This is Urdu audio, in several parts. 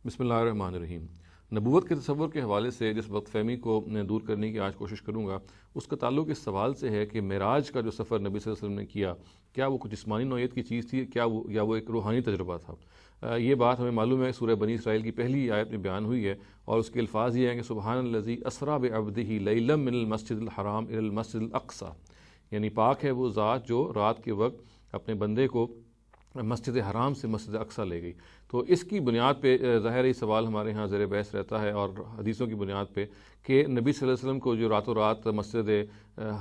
بسم اللہ الرحمن الرحیم۔ نبوت کے تصور کے حوالے سے جس غلط فہمی کو دور کرنے کی آج کوشش کروں گا، اس کا تعلق اس سوال سے ہے کہ معراج کا جو سفر نبی صلی اللہ علیہ وسلم نے کیا، کیا وہ کچھ جسمانی نوعیت کی چیز تھی یا وہ ایک روحانی تجربہ تھا؟ یہ بات ہمیں معلوم ہے سورہ بنی اسرائیل کی پہلی آیت میں بیان ہوئی ہے، اور اس کے الفاظ یہ ہیں کہ سبحان الذی اسریٰ بعبدہ لیلا من المسجد الحرام الی المسجد الاقصی، یعنی پاک ہے وہ ذات جو رات کے وقت اپنے بندے کو مسجد حرام سے مسجد اقصی لے گئی۔ تو اس کی بنیاد پہ ظاہر سوال ہمارے ہاں زیر بحث رہتا ہے، اور حدیثوں کی بنیاد پہ کہ نبی صلی اللہ علیہ وسلم کو جو راتوں رات مسجد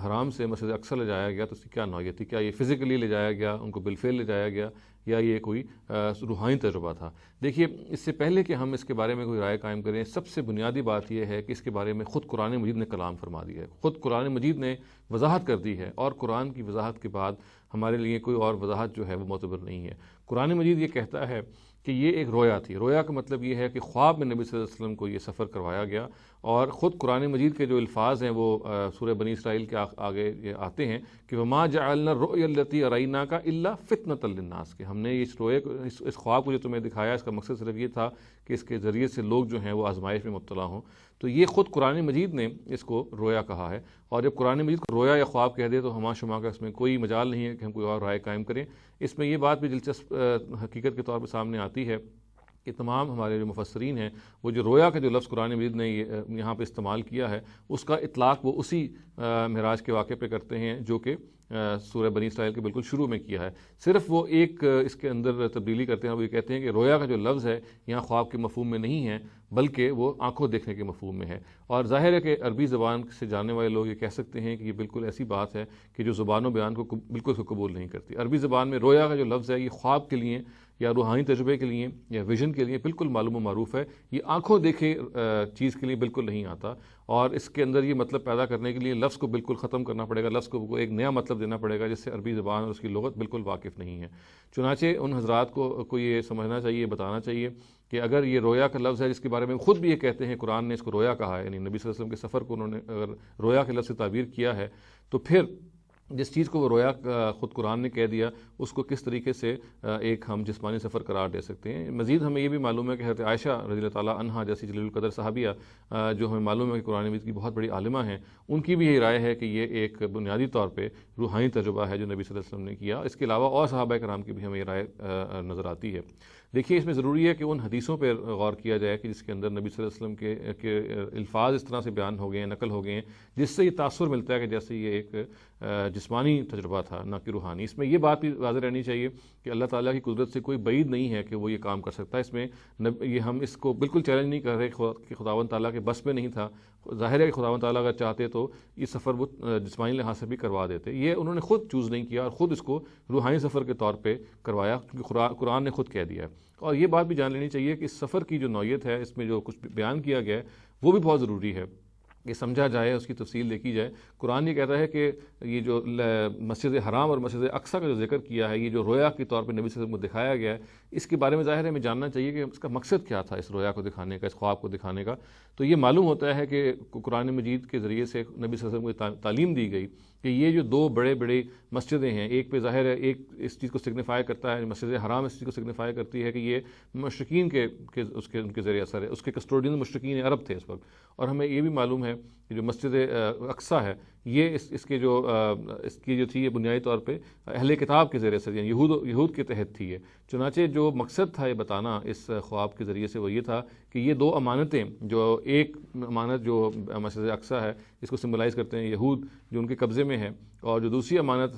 حرام سے مسجد اقصی لے جایا گیا تو اس کی کیا نوعیت تھی؟ کیا یہ فزیکلی لے جایا گیا، ان کو بالفعل لے جایا گیا، یا یہ کوئی روحانی تجربہ تھا؟ دیکھیے، اس سے پہلے کہ ہم اس کے بارے میں کوئی رائے قائم کریں، سب سے بنیادی بات یہ ہے کہ اس کے بارے میں خود قرآن مجید نے کلام فرما دیا ہے، خود قرآن مجید نے وضاحت کر دی ہے، اور قرآن کی وضاحت کے بعد ہمارے لیے کوئی اور وضاحت جو ہے وہ معتبر نہیں ہے۔ قرآن مجید یہ کہتا ہے کہ یہ ایک رویا تھی۔ رویا کا مطلب یہ ہے کہ خواب میں نبی صلی اللہ علیہ وسلم کو یہ سفر کروایا گیا، اور خود قرآن مجید کے جو الفاظ ہیں وہ سورہ بنی اسرائیل کے آگے یہ آتے ہیں کہ وَمَا جَعَلْنَا الرُّؤْيَا الَّتِي أَرَيْنَاكَ إِلَّا فِتْنَةً لِلنَّاسِ، کہ ہم نے اس روئے اس خواب کو جو تمہیں دکھایا، اس کا مقصد صرف یہ تھا کہ اس کے ذریعے سے لوگ جو ہیں وہ آزمائش میں مبتلا ہوں۔ تو یہ خود قرآن مجید نے اس کو رویا کہا ہے، اور جب قرآن مجید کو رویا یا خواب کہہ دے تو ہما شما کا اس میں کوئی مجال نہیں ہے کہ ہم کوئی اور رائے قائم کریں۔ اس میں یہ بات بھی دلچسپ حقیقت کے طور پر سامنے آتی ہے کہ تمام ہمارے جو مفسرین ہیں وہ جو رویا کا جو لفظ قرآن مجید نے یہاں پہ استعمال کیا ہے، اس کا اطلاق وہ اسی معراج کے واقعے پہ کرتے ہیں جو کہ سورہ بنی اسرائیل کے بالکل شروع میں کیا ہے۔ صرف وہ ایک اس کے اندر تبدیلی کرتے ہیں، وہ یہ کہتے ہیں کہ رویا کا جو لفظ ہے یہاں خواب کے مفہوم میں نہیں ہے، بلکہ وہ آنکھوں دیکھنے کے مفہوم میں ہے۔ اور ظاہر ہے کہ عربی زبان سے جاننے والے لوگ یہ کہہ سکتے ہیں کہ یہ بالکل ایسی بات ہے کہ جو زبان و بیان کو بالکل اس کو قبول نہیں کرتی۔ عربی زبان میں رویا کا جو لفظ ہے یہ خواب کے لیے یا روحانی تجربے کے لیے یا ویژن کے لیے بالکل معلوم و معروف ہے، یہ آنکھوں دیکھے چیز کے لیے بالکل نہیں آتا، اور اس کے اندر یہ مطلب پیدا کرنے کے لیے لفظ کو بالکل ختم کرنا پڑے گا، لفظ کو ایک نیا مطلب دینا پڑے گا جس سے عربی زبان اور اس کی لغت بالکل واقف نہیں ہے۔ چنانچہ ان حضرات کو یہ سمجھنا چاہیے، بتانا چاہیے کہ اگر یہ رویا کا لفظ ہے جس کے بارے میں خود بھی یہ کہتے ہیں قرآن نے اس کو رویا کہا ہے، یعنی نبی صلی اللہ علیہ وسلم کے سفر کو انہوں نے اگر رویا کے لفظ سے تعبیر کیا ہے، تو پھر جس چیز کو وہ رویا خود قرآن نے کہہ دیا اس کو کس طریقے سے ایک ہم جسمانی سفر قرار دے سکتے ہیں؟ مزید ہمیں یہ بھی معلوم ہے کہ حضرت عائشہ رضی اللہ تعالیٰ عنہا جیسی جلیل القدر صحابیہ جو ہمیں معلوم ہے کہ قرآن مجید کی بہت بڑی عالمہ ہیں، ان کی بھی یہی رائے ہے کہ یہ ایک بنیادی طور پہ روحانی تجربہ ہے جو نبی صلی اللہ علیہ وسلم نے کیا۔ اس کے علاوہ اور صحابہ کرام کی بھی ہمیں یہ رائے نظر آتی ہے۔ دیکھیے، اس میں ضروری ہے کہ ان حدیثوں پہ غور کیا جائے کہ جس کے اندر نبی صلی اللہ علیہ وسلم کے الفاظ اس طرح سے بیان ہو گئے ہیں، نقل ہو گئے ہیں، جس سے یہ تاثر ملتا ہے کہ جیسے یہ ایک جسمانی تجربہ تھا نہ کہ روحانی۔ اس میں یہ بات بھی واضح رہنی چاہیے کہ اللہ تعالیٰ کی قدرت سے کوئی بعید نہیں ہے کہ وہ یہ کام کر سکتا ہے۔ اس میں یہ ہم اس کو بالکل چیلنج نہیں کر رہے کہ خداوند تعالیٰ کے بس میں نہیں تھا۔ ظاہر ہے کہ خداوند تعالیٰ اگر چاہتے تو یہ سفر وہ جسمانی لحاظ سے بھی کروا دیتے، یہ انہوں نے خود چوز نہیں کیا اور خود اس کو روحانی سفر کے طور پہ کروایا، کیونکہ قرآن نے خود کہہ دیا ہے۔ اور یہ بات بھی جان لینی چاہیے کہ اس سفر کی جو نوعیت ہے، اس میں جو کچھ بیان کیا گیا ہے وہ بھی بہت ضروری ہے کہ سمجھا جائے، اس کی تفصیل دیکھی جائے۔ قرآن یہ کہتا ہے کہ یہ جو مسجد حرام اور مسجد اقصی کا جو ذکر کیا ہے، یہ جو رویا کے طور پہ نبی صلی اللہ علیہ وسلم کو دکھایا گیا ہے، اس کے بارے میں ظاہر ہے ہمیں جاننا چاہیے کہ اس کا مقصد کیا تھا، اس رویا کو دکھانے کا، اس خواب کو دکھانے کا۔ تو یہ معلوم ہوتا ہے کہ قرآن مجید کے ذریعے سے نبی صلی اللہ علیہ وسلم کو تعلیم دی گئی کہ یہ جو دو بڑے بڑے مسجدیں ہیں، ایک پہ ظاہر ہے ایک اس چیز کو سگنیفائی کرتا ہے، مسجد حرام اس چیز کو سگنیفائی کرتی ہے کہ یہ مشرکین ان کے ذریعے اثر ہے، اس کے کسٹوڈین مشرکین عرب تھے اس وقت۔ اور ہمیں یہ بھی معلوم ہے کہ جو مسجد اقصی ہے یہ اس کی جو تھی یہ بنیادی طور پہ اہل کتاب کے ذریعے سے، یعنی یہود کے تحت تھی یہ۔ چنانچہ جو مقصد تھا یہ بتانا اس خواب کے ذریعے سے وہ یہ تھا کہ یہ دو امانتیں، جو ایک امانت جو مسجد اقصی ہے اس کو سمبلائز کرتے ہیں یہود جو ان کے قبضے میں ہے، اور جو دوسری امانت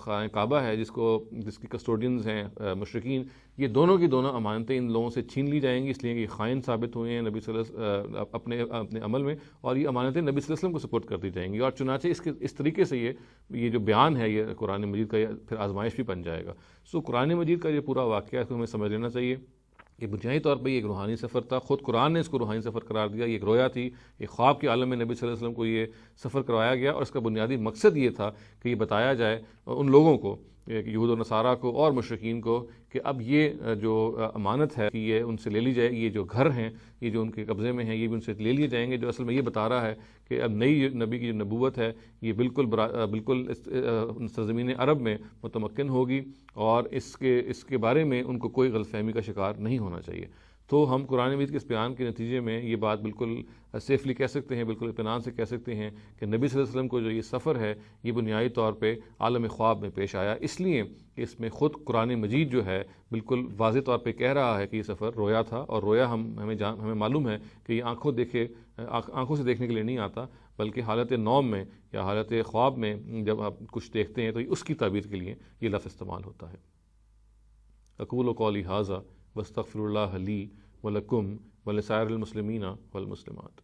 خانہ کعبہ ہے جس کی کسٹوڈینز ہیں مشرکین، یہ دونوں کی دونوں امانتیں ان لوگوں سے چھین لی جائیں گی، اس لیے کہ یہ خائن ثابت ہوئے ہیں نبی صلی اللہ علیہ وسلم اپنے عمل میں، اور یہ امانتیں نبی صلی اللہ علیہ وسلم کو سپورٹ کر دی جائیں گی۔ اور چنانچہ اس طریقے سے یہ جو بیان ہے یہ قرآن مجید کا پھر آزمائش بھی بن جائے گا۔ قرآن مجید کا یہ پورا واقعہ اس کو ہمیں سمجھ لینا چاہیے کہ بنیادی طور پہ یہ ایک روحانی سفر تھا، خود قرآن نے اس کو روحانی سفر قرار دیا، یہ ایک رویا تھی، ایک خواب کے عالم میں نبی صلی اللہ علیہ وسلم کو یہ سفر کروایا گیا، اور اس کا بنیادی مقصد یہ تھا کہ یہ بتایا جائے ان لوگوں کو، یہود و نصارہ کو اور مشرکین کو، کہ اب یہ جو امانت ہے کہ یہ ان سے لے لی جائے، یہ جو گھر ہیں یہ جو ان کے قبضے میں ہیں یہ بھی ان سے لے لیے جائیں گے، جو اصل میں یہ بتا رہا ہے کہ اب نئی نبی کی جو نبوت ہے یہ بالکل سرزمین عرب میں متمکن ہوگی، اور اس کے بارے میں ان کو کوئی غلط فہمی کا شکار نہیں ہونا چاہیے۔ تو ہم قرآن مجید کے اس بیان کے نتیجے میں یہ بات بالکل سیفلی کہہ سکتے ہیں، بالکل اطمینان سے کہہ سکتے ہیں کہ نبی صلی اللہ علیہ وسلم کو جو یہ سفر ہے یہ بنیادی طور پہ عالم خواب میں پیش آیا، اس لیے کہ اس میں خود قرآن مجید جو ہے بالکل واضح طور پہ کہہ رہا ہے کہ یہ سفر رویا تھا، اور رویا ہمیں معلوم ہے کہ یہ آنکھوں سے دیکھنے کے لیے نہیں آتا، بلکہ حالت نوم میں یا حالت خواب میں جب آپ کچھ دیکھتے ہیں تو اس کی تعبیر کے لیے یہ لفظ استعمال ہوتا ہے۔ اقول قولی ھذا واستغفر اللہ لی ولکم ولسائر المسلمین والمسلمات۔